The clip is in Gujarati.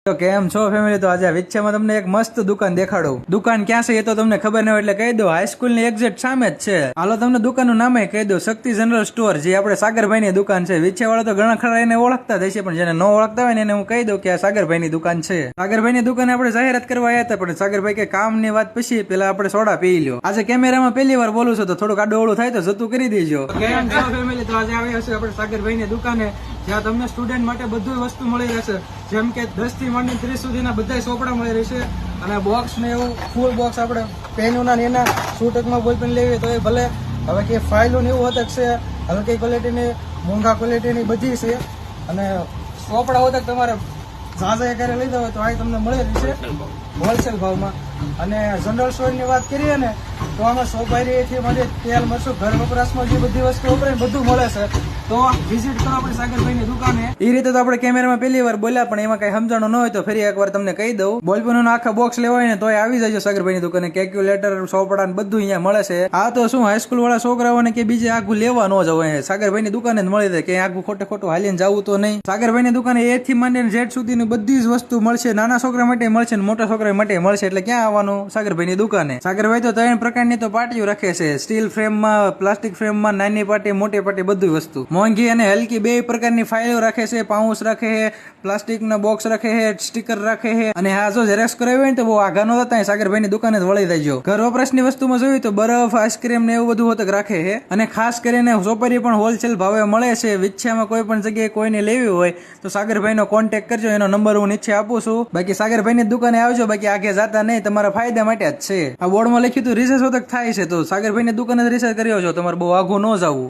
તો કેમ છો ફેમિલી? તો આજે વિચ્છામાં તમને એક મસ્ત દુકાન દેખાડું. દુકાન ક્યાં છે એ તો તમને ખબર ન હોય એટલે કહી દો. હાઈસ્કૂલ ની એક્ઝેક્ટ સામે જ છે. હાલો તમને દુકાનનું નામે કહી દો. શક્તિ જનરલ સ્ટોર, જે આપણે સાગરભાઈ ની દુકાન છે. વિચ્છાવાળા તો ઘણા ખરા એને ઓળખતા જ હશે, પણ જેને ન ઓળખતા હોય ને એને હું કહી દઉં કે આ સાગરભાઈ ની દુકાન છે. સાગરભાઈ ની દુકાને આપણે જાહેરાત કરવા આવ્યા હતા, પણ સાગરભાઈ કે કામ ની વાત પછી પેલા આપણે સોડા પી લ્યો. આજે કેમેરામાં પહેલી વાર બોલું છું તો થોડુંક આડું ઓળું થાય તો જતું કરી દેજો. કેમ છો ફેમિલી? તો આજે આવ્યા છે આપણે સાગરભાઈ ની દુકાને, જ્યાં તમને સ્ટુડન્ટ માટે બધું વસ્તુ મળી રહેશે. જેમ કે 10 થી માંડીને 30 સુધીના બધા ચોપડા મળી રહેશે. અને બોક્સ ને એવું ફૂલ બોક્સ, આપણે પેનોના ને એના છૂટકમાં બોલ પેન લેવી તો એ ભલે. હવે કે ફાઇલો ને એવું હોતક છે, હલકી ક્વોલિટીની, મોંઘા ક્વોલિટીની બધી છે. અને ચોપડા હોતક તમારે ઝાઝા ક્યારે લઈ હોય તો આ તમને મળી રહેશે હોલસેલ ભાવમાં. અને જનરલ સ્ટોર ની વાત કરીએ ને તો આમાં સોપારીથી માંડી તેલ મરચું ઘર વપરાશમાં જે બધી વસ્તુ વપરાય બધું મળે છે. તો વિઝિટ કરો આપણે સાગરભાઈ ની દુકાને. એ રીતે તો આપણે કેમેરામાં પહેલી વાર બોલ્યા, પણ એમાં કઈ સમજાણું ન હોય તો ફરી એકવાર તમને કહી દઉં. બોલપેનનું આખા બોક્સ લેવા હોય ને તો આવી જજો સાગરભાઈ ની દુકાને. કેલ્ક્યુલેટર, ચોપડા બધું અહીંયા મળે છે. આ તો શું હાઈસ્કૂલ વાળા છોકરાઓને કે બીજે આગું લેવા ન જવું, સાગરભાઈ ની દુકાને જ મળી રહે. કે આગું ખોટું હાલીને જવું તો નહીં. સાગરભાઈ ની દુકાને A થી માંડીને Z સુધીની બધી જ વસ્તુ મળશે. નાના છોકરા માટે મળશે ને મોટા છોકરા માટે મળશે. એટલે ક્યાં આવવાનું? સાગરભાઈ ની દુકાને. સાગરભાઈ તો 3 પ્રકારની તો પાટીઓ રાખે છે. સ્ટીલ ફ્રેમમાં, પ્લાસ્ટિક ફ્રેમમાં, નાની પાટી, મોટી પાટી, બધી વસ્તુ. મોંઘી અને હલકી 2 પ્રકારની ફાઇલો રાખે છે. પાઉચ રાખે છે, પ્લાસ્ટિક ના બોક્સ રાખે છે, સ્ટીકર રાખે છે. અને હા, જો ઝેરોક્સ કરાવી હોય ને તો બહુ આઘા ન થતા સાગરભાઈ ની દુકાને જ વળી દેજો. ઘર વપરાશની વસ્તુમાં જોયું તો બરફ, આઈસ્ક્રીમ ને એવું બધું હોતક રાખે છે. અને ખાસ કરીને સોપારી પણ હોલસેલ ભાવે મળે છે. વિચ્છામાં કોઈ પણ જગ્યાએ કોઈને લેવી હોય તો સાગરભાઈ નો કોન્ટેક્ટ કરજો. એનો નંબર હું નીચે આપું છું. બાકી સાગરભાઈ ની દુકાને આવજો, બાકી આગે જતા નહીં, તમારા ફાયદા માટે જ છે. આ બોર્ડમાં લખ્યું હતું રિસર્ચ હોતક થાય છે, તો સાગરભાઈ ની દુકાને જ રિસર્ચ કર્યો છો, તમારે બહુ આઘું ન જવું.